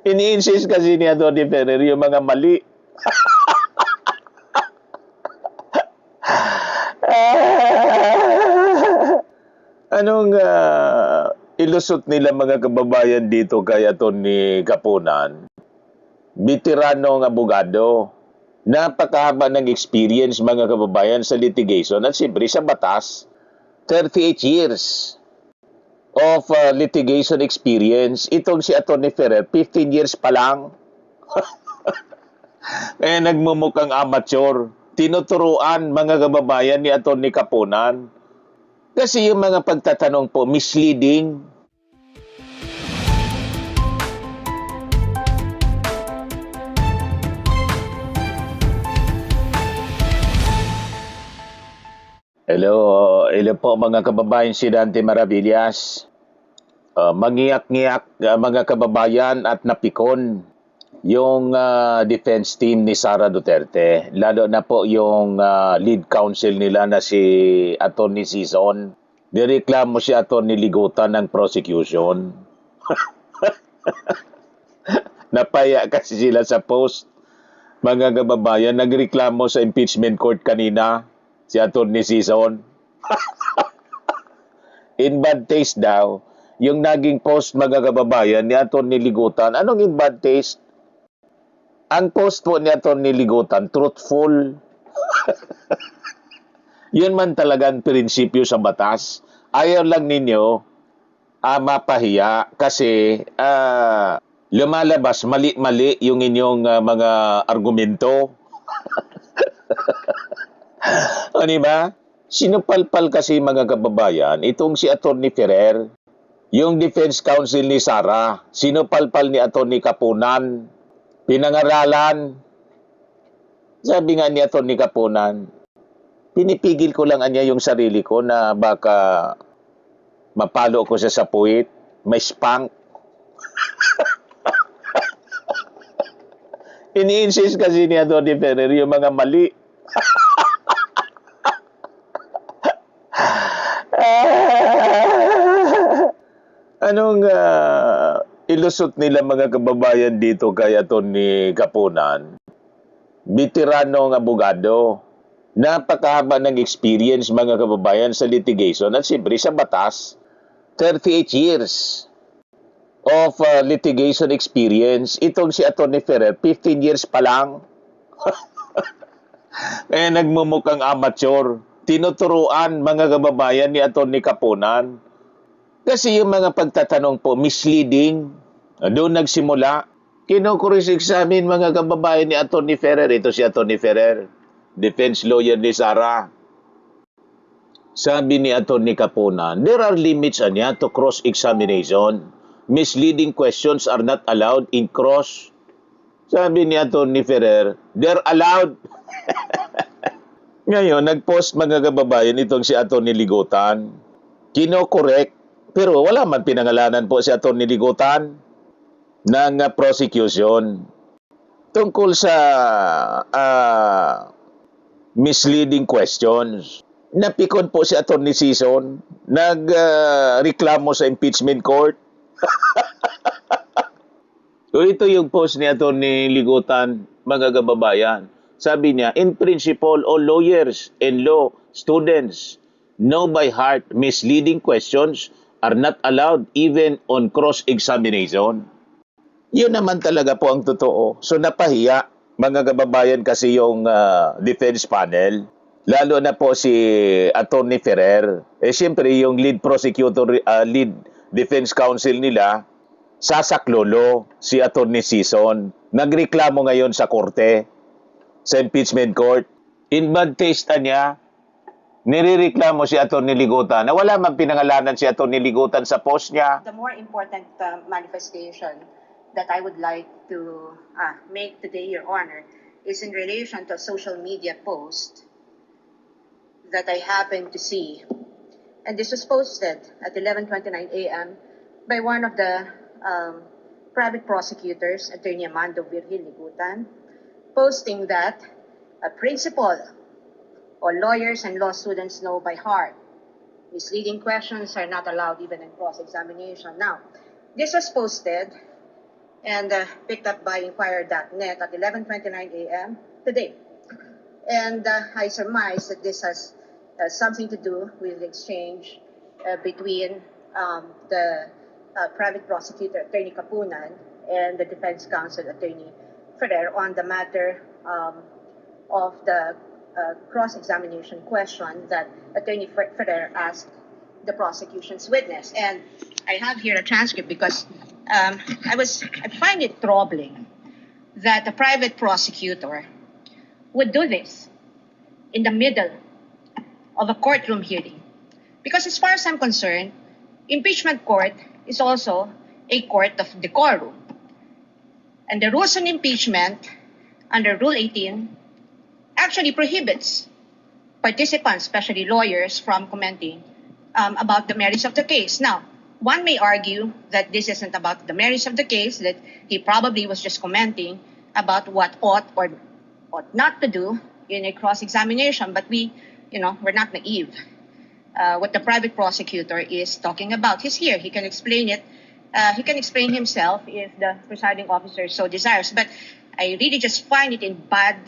Ini-insist kasi ni Atty. Ferrer yung mga mali. Anong ilusot nila mga kababayan dito kay Atty. Kapunan? Veteranong abogado. Napakahaba ng experience mga kababayan sa litigation at siyempre sa batas. 38 years of litigation experience. Itong si Atty. Ferrer, 15 years pa lang. Nagmumukhang amateur. Tinuturuan mga kababayan ni Atty. Kapunan. Kasi yung mga pagtatanong po, misleading. Hello po mga kababayan, si Dante Maravillas. Mangiyak-ngiyak mga kababayan at napikon yung defense team ni Sara Duterte. Lalo na po yung lead counsel nila na si Atty. Sison. Nireklamo si Atty. Ligutan ng prosecution. Napaya kasi sila sa post. Mga kababayan, nagreklamo sa impeachment court kanina si Atty. Sison. In bad taste daw, yung naging post mga kababayan ni Atty. Ligutan. Anong in bad taste? Ang post po ni Atty. Ligutan, truthful. Yun man talagang prinsipyo sa batas. Ayaw lang ninyo mapahiya kasi lumalabas mali-mali yung inyong mga argumento. O diba? Sinupalpal kasi mga kababayan, itong si Atty. Ferrer, yung defense counsel ni Sara, sinupalpal ni Atty. Kapunan, pinangaralan. Sabi nga ni Atty. Kapunan, pinipigil ko lang anya yung sarili ko na baka mapalo ko sa puwit, may spank. Ini-insist kasi ni Atty. Ferrer yung mga mali. Anong ilusot nila mga kababayan dito kay Atty. Kapunan? Veteranong abogado. Napakahaba ng experience mga kababayan sa litigation at siyempre sa batas. 38 years of litigation experience. Itong si Atty. Ferrer, 15 years pa lang. Nagmumukhang amateur. Tinuturuan mga kababayan ni Atty. Kapunan. Kasi yung mga pagtatanong po, misleading. Doon nagsimula. Kinukuris examine mga kababayan ni Atty. Ferrer. Ito si Atty. Ferrer, defense lawyer ni Sara. Sabi ni Atty. Kapunan, there are limits anya to cross-examination. Misleading questions are not allowed in cross. Sabi ni Atty. Ferrer, they're allowed. Ngayon, nag-post mga kababayan itong si Atty. Ligutan. Kino-correct, pero wala man pinangalanan po si Atty. Ligutan ng prosecution tungkol sa misleading questions. Napikon po si Atty. Sison, nagreklamo sa impeachment court. So ito yung post ni Atty. Ligutan, mga kababayan. Sabi niya, in principle, all lawyers and law students know by heart misleading questions are not allowed even on cross-examination. Yun naman talaga po ang totoo. So napahiya, mga kababayan, kasi yung defense panel. Lalo na po si Atty. Ferrer. Siyempre, yung lead prosecutor, lead defense counsel nila, sasaklolo si Atty. Sison. Nagreklamo ngayon sa korte, sa impeachment court. In bad taste niya, nirereklamo si Atty. Ligutan na wala man pinangalanan si Atty. Ligutan sa post niya. The more important manifestation that I would like to make today, Your Honor, is in relation to a social media post that I happened to see. And this was posted at 11:29 a.m. by one of the private prosecutors, Attorney Amando Virgil Ligutan, posting that a principal or lawyers and law students know by heart misleading questions are not allowed even in cross-examination. Now, this was posted and picked up by Inquirer.net at 11:29 a.m. today. And I surmise that this has something to do with the exchange between the private prosecutor, Attorney Kapunan, and the defense counsel, Attorney Ferrer, on the matter of the cross-examination question that Attorney Ferrer asked the prosecution's witness. And I have here a transcript because I find it troubling that a private prosecutor would do this in the middle of a courtroom hearing. Because as far as I'm concerned, impeachment court is also a court of decorum. And the rules on impeachment under Rule 18 actually prohibits participants, especially lawyers, from commenting about the merits of the case. Now, one may argue that this isn't about the merits of the case, that he probably was just commenting about what ought or ought not to do in a cross-examination, but we're not naive. What the private prosecutor is talking about, he's here. He can explain it. He can explain himself if the presiding officer so desires. But I really just find it in bad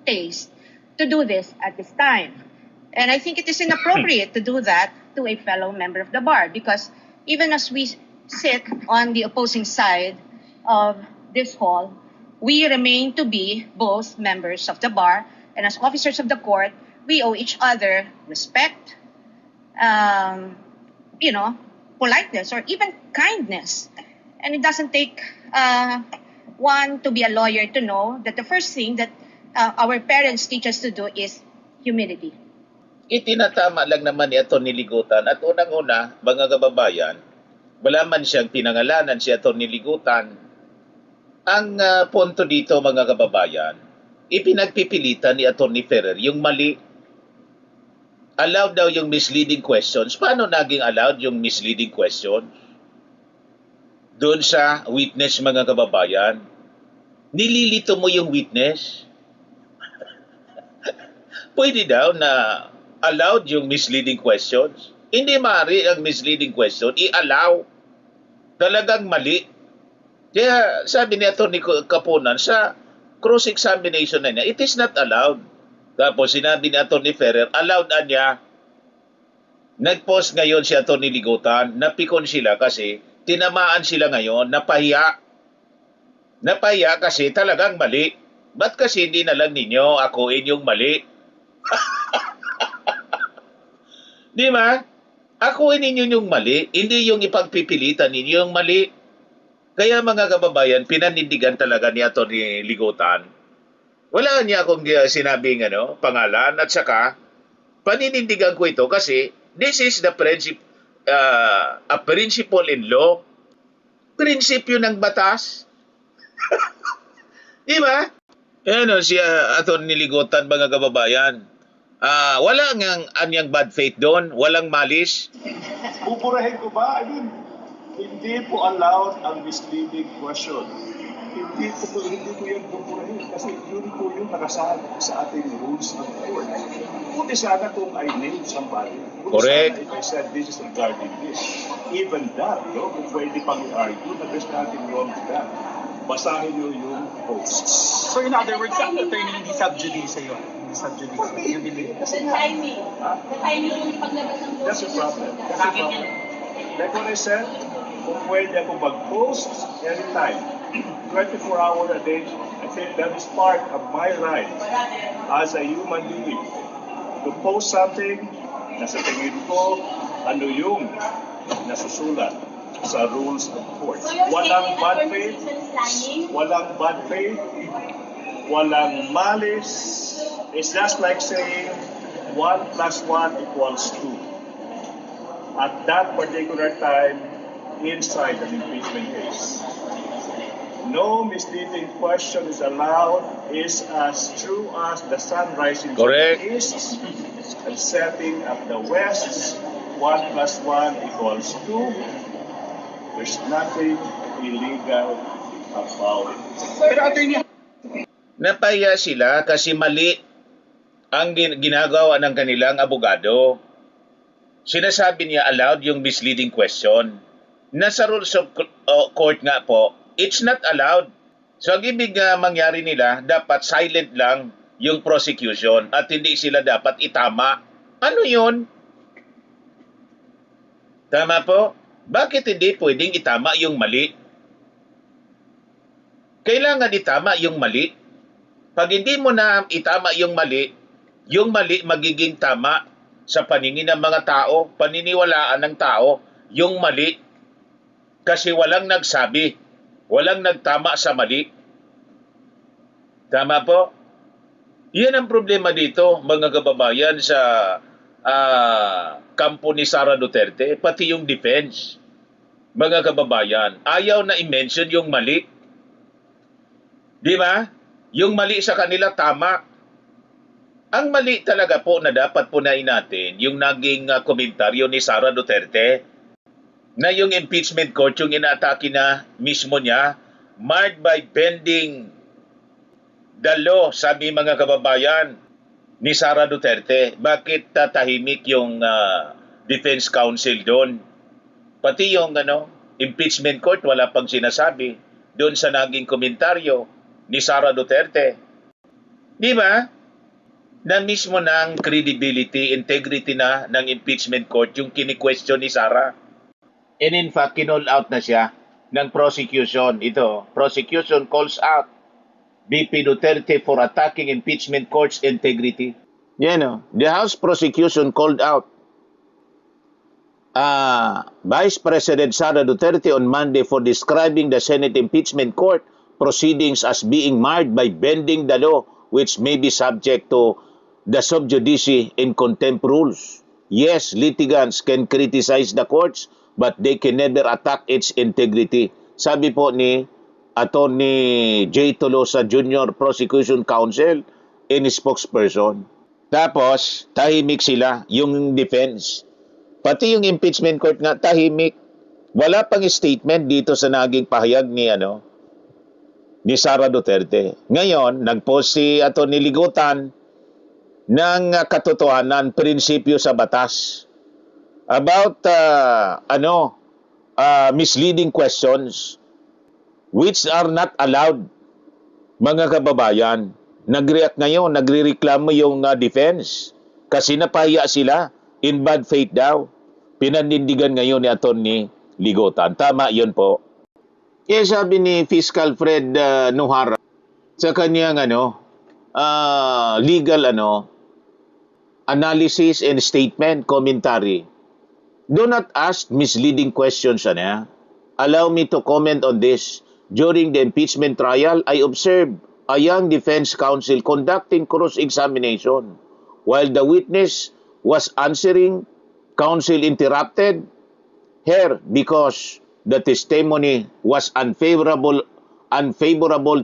taste to do this at this time. And I think it is inappropriate to do that to a fellow member of the bar, because even as we sit on the opposing side of this hall, we remain to be both members of the bar, and as officers of the court, we owe each other respect, politeness, or even kindness. And it doesn't take one to be a lawyer to know that the first thing that our parents teach us to do is humility. Itinatama lang naman ni Atty. Ligutan at unang-una, mga kababayan, wala man siyang pinangalanan si Atty. Ligutan. Ang punto dito, mga kababayan, ipinagpipilitan ni Atty. Ferrer yung mali. Allowed daw yung misleading questions. Paano naging allowed yung misleading questions? Doon sa witness, mga kababayan, nililito mo yung witness. Pwede daw na allowed yung misleading questions. Hindi maaari ang misleading question i-allow. Talagang mali. Kaya sabi ni Atty. Kapunan sa cross-examination na niya, it is not allowed. Tapos sinabi ni Atty. Ferrer, allowed na niya. Nag-post ngayon si Atty. Ligutan, napikon sila kasi tinamaan sila ngayon, napahiya. Napahiya kasi talagang mali. Ba't kasi hindi na lang ninyo akuin yung mali? Di ba? Akuin ninyo yung mali, hindi yung ipagpipilitan ninyo yung mali. Kaya mga kababayan, pinanindigan talaga ni Atty. Ligutan. Wala niya akong sinabing pangalan, at saka paninindigan ko ito kasi this is the a principle in law. Prinsipyo ng batas. Di ba? Si Atty. Ligutan, mga kababayan. Wala ngang anyang bad faith doon, walang malis. Pupurahin ko ba? Hindi po allowed ang misleading question. Hindi ko yan pupurahin kasi yun po yung nakasaad sa ating rules of court. Buti sana kung I named somebody. Correct. If I said this is regarding this. Even that, kung pwede pang i-argue na there's nothing wrong with that. Basahin nyo yung posts. So in other words, attorney, hindi sub-judice yun. Hindi sub-judice. Yung delay. That's the problem. Like what I said, kung pwede ako mag-post anytime, 24 hours a day, I think that is part of my right as a human being. To post something, nasa tingin ko, ano yung nasusulat sa rules of court. Walang bad faith, walang malice. It's just like saying 1 plus 1 equals 2. At that particular time, inside an impeachment case. No misleading question is allowed, is as true as the sun rising from the east and setting at the west. 1 plus 1 equals 2. There's nothing illegal about it. Napahiya sila kasi mali ang ginagawa ng kanilang abogado. Sinasabi niya allowed yung misleading question. Nasa rules of court nga po, It's not allowed. So ang ibig mangyari nila, dapat silent lang yung prosecution at hindi sila dapat itama. Ano yun? Tama po? Bakit hindi pwedeng itama yung mali? Kailangan itama yung mali. Pag hindi mo na itama yung mali magiging tama sa paningin ng mga tao, paniniwalaan ng tao, yung mali. Kasi walang nagsabi, walang nagtama sa mali. Tama po? Yan ang problema dito, mga kababayan, sa kampo ni Sara Duterte, pati yung defense. Mga kababayan, ayaw na i-mention yung mali. Di ba? Yung mali sa kanila, tama. Ang mali talaga po na dapat punain natin, yung naging komentaryo ni Sara Duterte, na yung impeachment court, yung inaatake na mismo niya, marred by bending the law, sabi mga kababayan ni Sara Duterte. Bakit tahimik yung defense counsel doon? Pati yung impeachment court, wala pang sinasabi doon sa naging komentaryo ni Sara Duterte. Di ba? Na mismo ng credibility, integrity na ng impeachment court yung kini-question ni Sara. And in fact, kinall out na siya ng prosecution. Ito, prosecution calls out VP Duterte for attacking impeachment court's integrity. The House prosecution called out Vice President Sara Duterte on Monday for describing the Senate impeachment court proceedings as being marred by bending the law, which may be subject to the sub judice in contempt rules. Yes, litigants can criticize the courts, but they can never attack its integrity. Sabi po ni Attorney J. Tolosa Jr., Prosecution Counsel, and spokesperson. Tapos, tahimik sila, yung defense. Pati yung impeachment court nga, tahimik. Wala pang statement dito sa naging pahayag ni Sara Duterte. Ngayon, nag-post si Attorney Ligutan ng katotohanan, prinsipyo sa batas about misleading questions which are not allowed, mga kababayan. Nag-react ngayon, nagre-reklamo yung defense kasi napahiya sila, in bad faith daw. Pinanindigan ngayon ni Attorney Ligutan. Tama yun po. Sabi ni Fiscal Fred Nuhara sa kanyang legal analysis and statement commentary, do not ask misleading questions. Allow me to comment on this. During the impeachment trial, I observed a young defense counsel conducting cross-examination. While the witness was answering, counsel interrupted her because the testimony was unfavorable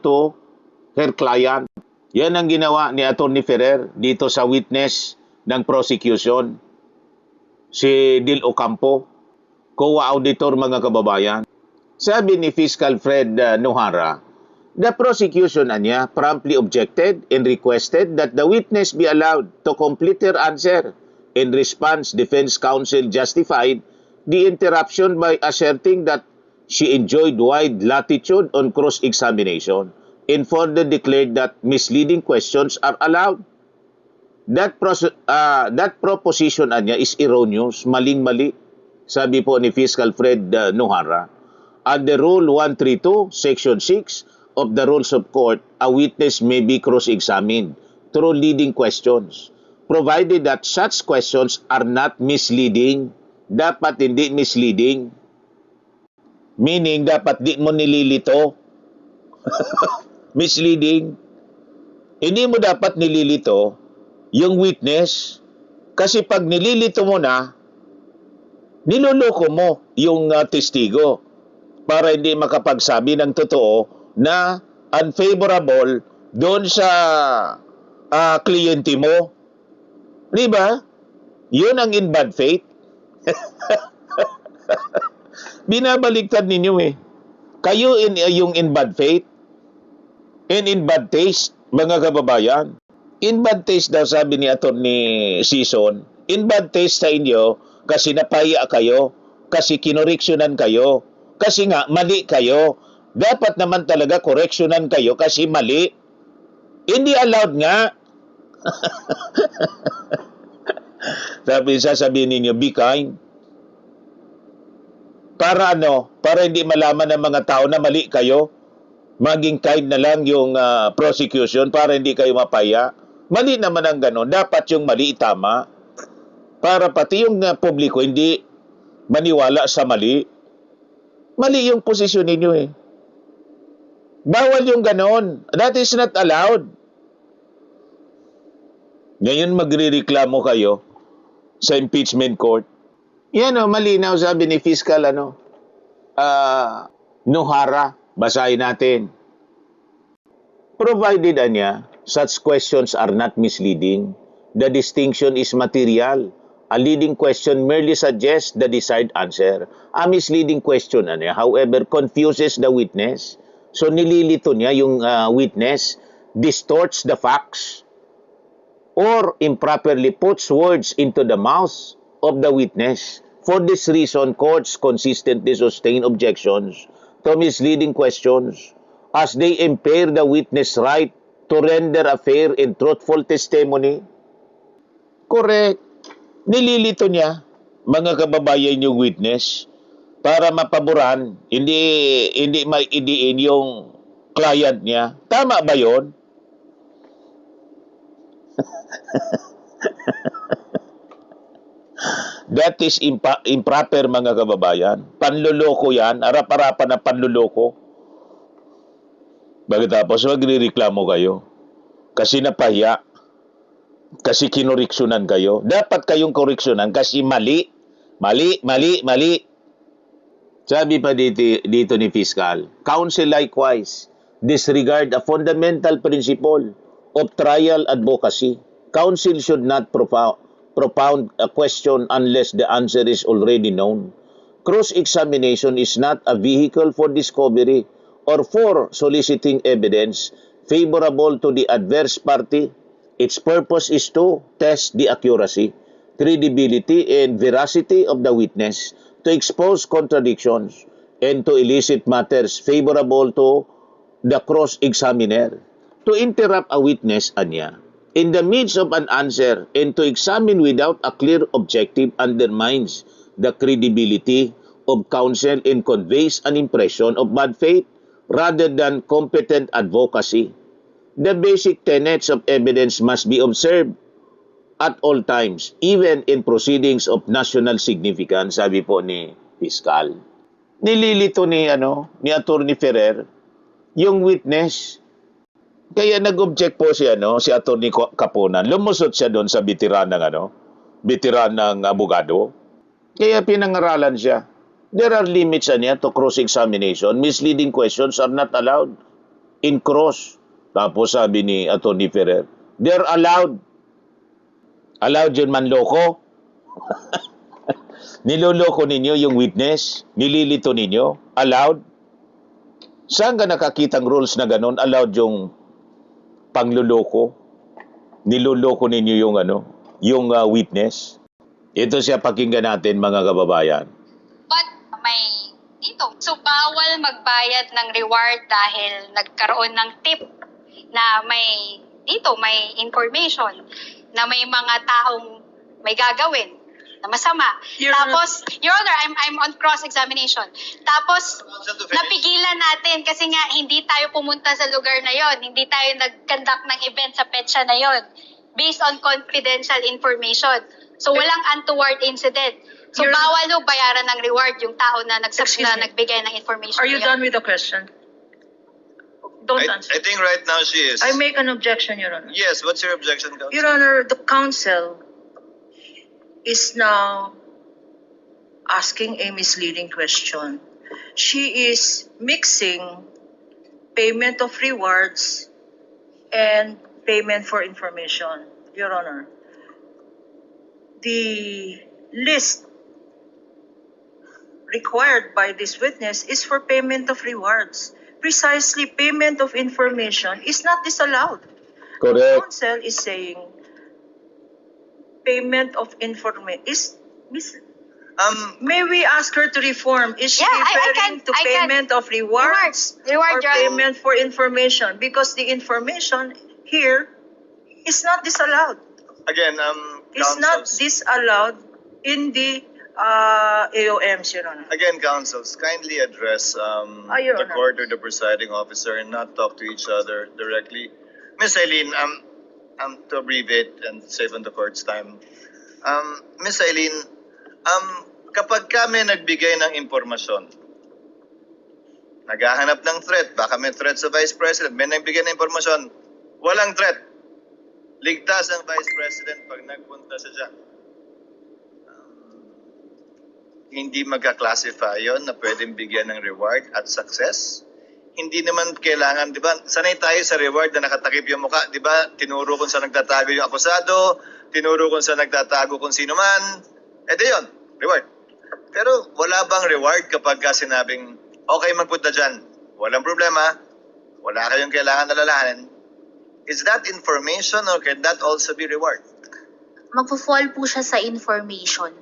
to her client. Yan ang ginawa ni Attorney Ferrer dito sa witness ng prosecution, si Dil Ocampo, COA auditor, mga kababayan. Sabi ni Fiscal Fred Nuhara, the prosecution promptly objected and requested that the witness be allowed to complete her answer. In response, defense counsel justified the interruption by asserting that she enjoyed wide latitude on cross-examination and further declared that misleading questions are allowed. That proposition is erroneous, maling-mali, sabi po ni Fiscal Fred Nuhara. Under Rule 132, Section 6 of the Rules of Court, a witness may be cross-examined through leading questions, provided that such questions are not misleading. Dapat hindi misleading. Meaning, dapat di mo nililito. Misleading. Hindi mo dapat nililito yung witness. Kasi pag nililito mo na, niloloko mo yung testigo para hindi makapagsabi ng totoo na unfavorable doon sa kliyente mo. Di ba? Yun ang in bad faith. Binabaliktad ninyo Kayo yung in bad faith and in bad taste, mga kababayan. In bad taste daw, sabi ni Attorney Sison, in bad taste sa inyo kasi napahiya kayo, kasi kinoreksyonan kayo, kasi nga mali kayo. Dapat naman talaga correctionan kayo kasi mali. Hindi allowed nga. Sasabihin ninyo, be kind. Para ano? Para hindi malaman ng mga tao na mali kayo. Maging kind na lang yung prosecution para hindi kayo mapaya. Mali naman ang ganon. Dapat yung mali tama. Para pati yung publiko hindi maniwala sa mali. Mali yung posisyon ninyo eh. Bawal yung ganon. That is not allowed. Ngayon magrereklamo kayo sa impeachment court. Yan o, malinaw sabi ni Fiscal Nohara. Basahin natin. Provided such questions are not misleading, the distinction is material. A leading question merely suggests the desired answer. A misleading question, however, confuses the witness. So nililito niya yung witness, distorts the facts, or improperly puts words into the mouth of the witness. For this reason, courts consistently sustain objections to misleading questions as they impair the witness' right to render a fair and truthful testimony. Correct. Nililito niya, mga kababayan yung witness, para mapaboran, hindi maidiin yung client niya. Tama ba yon? That is improper, mga kababayan. Panluloko yan. Arap-arapan na panluloko. Pagkatapos magrereklamo kayo. Kasi napahiya. Kasi kinoriksyonan kayo. Dapat kayong koriksyonan kasi mali. Mali. Sabi pa dito ni Fiscal, counsel likewise disregard a fundamental principle of trial advocacy. Counsel should not propound a question unless the answer is already known. Cross-examination is not a vehicle for discovery or for soliciting evidence favorable to the adverse party. Its purpose is to test the accuracy, credibility, and veracity of the witness, to expose contradictions, and to elicit matters favorable to the cross-examiner. To interrupt a witness, in the midst of an answer, and to examine without a clear objective undermines the credibility of counsel and conveys an impression of bad faith rather than competent advocacy. The basic tenets of evidence must be observed at all times, even in proceedings of national significance, sabi po ni Fiscal. Nililito ni Attorney Ferrer yung witness. Kaya nag-object po si Attorney Caponan. Lumusot siya doon sa veteranang abogado. Kaya pinangaralan siya. There are limits to cross-examination. Misleading questions are not allowed in cross. Tapos sabi ni Attorney Ferrer, they're allowed. Allowed yun manloko. Niloloko ninyo yung witness. Nililito ninyo. Allowed. Saan ka nakakitang rules na ganun? Allowed yung pangluloko. Niloloko ninyo yung witness. Ito siya, pakinggan natin, mga kababayan. But may dito. So bawal magbayad ng reward dahil nagkaroon ng tip na may information na may mga taong may gagawin na masama. Tapos, Your Honor, I'm on cross-examination. Tapos, napigilan natin kasi nga hindi tayo pumunta sa lugar na yon, hindi tayo nag-conduct ng event sa petsa na yon based on confidential information. So, walang untoward incident. So, bawal bayaran ng reward yung tao na nagbigay ng information. Are you done with the question? Don't answer. I think right now she is. I make an objection, Your Honor. Yes, what's your objection, Counsel? Your Honor, the counsel is now asking a misleading question. She is mixing payment of rewards and payment for information, Your Honor. The list required by this witness is for payment of rewards. Precisely, payment of information is not disallowed. Correct. The counsel is saying payment of information is May we ask her to reform? Is she Yeah, I referring to can. payment of rewards Reward, or Your Honor. payment for information? Because the information here is not disallowed. Again, It's not councils. disallowed in the AOMs, Your Honor. Again, councils, kindly address Your the Honor. court or the presiding officer and not talk to each other directly. Miss Eileen, to abbreviate and save on the court's time. Miss Eileen, kapag kami nagbigay ng impormasyon, naghahanap ng threat, baka may threat sa Vice President, may nagbigay ng impormasyon, walang threat. Ligtas ang Vice President pag nagpunta siya dyan. Hindi magka-classify yon na pwedeng bigyan ng reward at success. Hindi naman kailangan, di ba? Sanay tayo sa reward na nakatakip yung mukha, di ba? Tinuro kung saan nagtatago yung akusado, tinuro kung saan nagtatago kung sino man. Di yun, reward. Pero wala bang reward kapag sinabing, okay, magpunta dyan, walang problema, wala kayong kailangan alalahanin. Is that information or can that also be reward? Magpo-fall po siya sa information.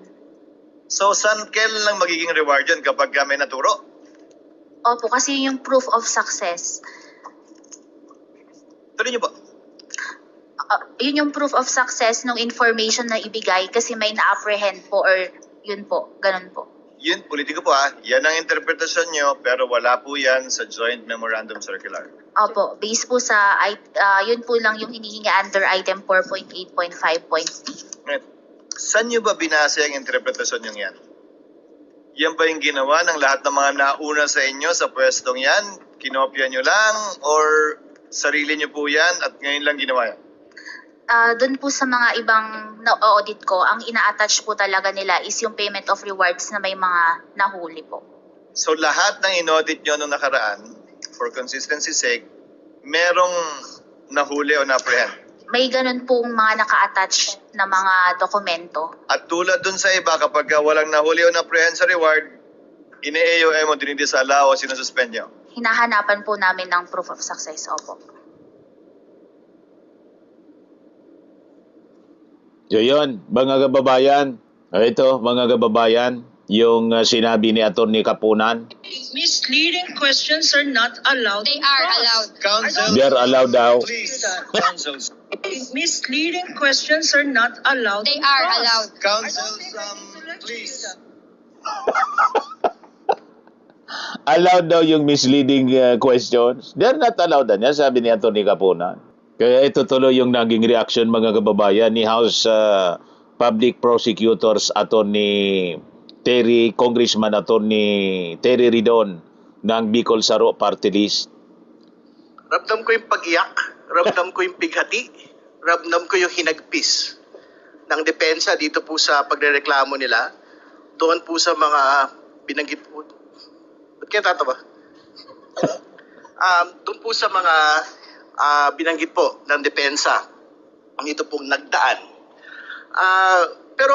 So, kailan lang magiging reward yun kapag may naturo? Opo, kasi yun yung proof of success. Tuloy niyo po. Yun yung proof of success ng information na ibigay kasi may na-apprehend po or yun po, ganun po. Yun, politiko po yan ang interpretasyon nyo, pero wala po yan sa Joint Memorandum Circular. Opo, based po sa, yun po lang yung hinihingi under item 4.8.5.d. Right. Saan nyo ba binasa ang interpretasyon nyo yan? Yan ba yung ginawa ng lahat ng mga nauna sa inyo sa pwestong yan? Kinopya nyo lang? Or sarili nyo po yan at ngayon lang ginawa yan? Doon po sa mga ibang na-audit ko, ang ina-attach po talaga nila is yung payment of rewards na may mga nahuli po. So lahat ng in-audit nyo nung nakaraan, for consistency's sake, merong nahuli o na-apprehend? May ganun pong mga naka-attach na mga dokumento. At tulad dun sa iba, kapag walang nahuli o na-apprehend sa reward, ine-AOM o dinidisallow o sinususpend nyo? Hinahanapan po namin ng proof of success, opo. So yun, mga kababayan, ito mga kababayan, yung sinabi ni Atty. Kapunan. Misleading questions are not allowed. They are allowed. Council, They're allowed daw. please. Councils, Misleading questions are not allowed. They are allowed. councils, please. Allowed daw yung misleading questions. They're not allowed na yan, sabi ni Atty. Kapunan. Kaya ito tuloy yung naging reaction mga kababayan ni House Public Prosecutors Atty. Congressman Atty. Terry Ridon ng Bicol Saro Party List. Ramdam ko yung pag-iyak, ramdam ko yung bighati, ramdam ko yung hinagpis ng depensa dito po sa pagrereklamo nila. Doon po sa mga binanggit po. Ba't kaya tatawa? Doon po sa mga binanggit po ng depensa. Dito pong nagdaan. Pero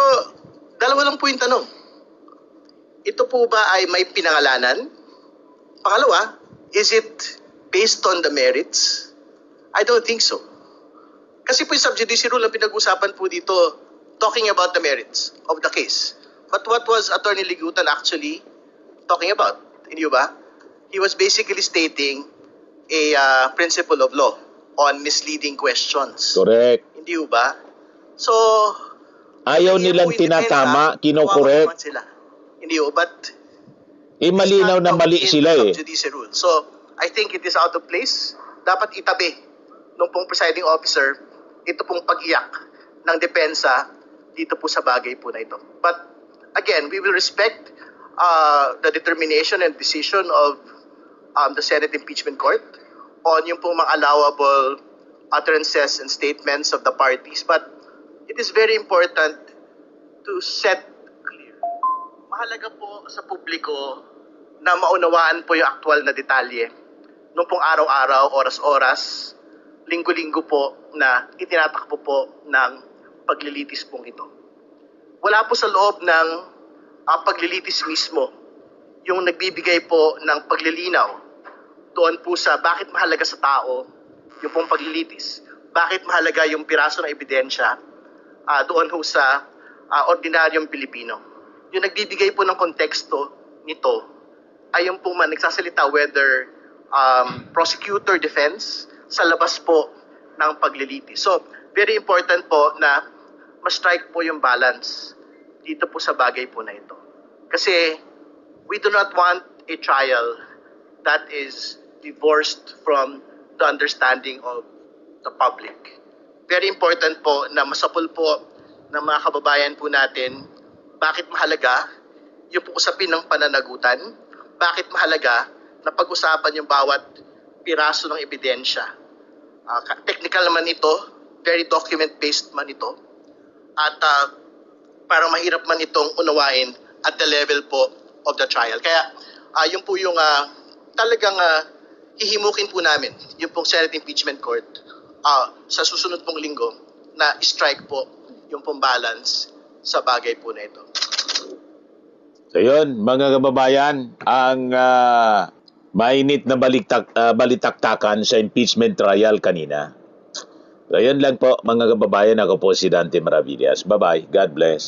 dalawa lang po yung tanong. Ito po ba ay may pinangalanan? Pangalawa, is it based on the merits? I don't think so. Kasi po yung sub-judice rule ang pinag-usapan po dito talking about the merits of the case. But what was Attorney Ligutan actually talking about? Hindi ba? He was basically stating a principle of law on misleading questions. Correct. Hindi ba? So, Ayaw nilang tinatama, kinukorek. Hindi ba? But Malinaw na mali sila eh. Rule. So, I think it is out of place. Dapat itabi nung pong presiding officer ito pong pag-iyak ng depensa dito po sa bagay po na ito. But again, we will respect the determination and decision of the Senate Impeachment Court on yung pong mga allowable utterances and statements of the parties. But it is very important to set clear. Mahalaga po sa publiko na maunawaan po yung aktual na detalye nung pong araw-araw, oras-oras, linggo-linggo po na itinatakbo po ng paglilitis pong ito. Wala po sa loob ng paglilitis mismo yung nagbibigay po ng paglilinaw doon po sa bakit mahalaga sa tao yung pong paglilitis. Bakit mahalaga yung piraso ng ebidensya doon ho sa ordinaryong Pilipino. yung nagbibigay po ng konteksto nito ay yung po man nagsasalita whether prosecutor defense sa labas po ng paglilitis. So, very important po na ma-strike po yung balance dito po sa bagay po na ito. Kasi we do not want a trial that is divorced from the understanding of the public. Very important po na masapul po ng mga kababayan po natin bakit mahalaga yung po usapin ng pananagutan, bakit mahalaga na pag-usapan yung bawat piraso ng ebidensya. Technical naman ito, very document-based man ito, at parang mahirap man itong unawain at the level po of the trial. Kaya yun po yung talagang hihimukin po namin, yung pong Senate Impeachment Court sa susunod pong linggo na strike po yung pong balance sa bagay po na ito. So yun, mga kababayan, ang mainit na balitaktakan sa impeachment trial kanina. So yun lang po, mga kababayan. Ako po si Dante Maravillas. Bye-bye. God bless.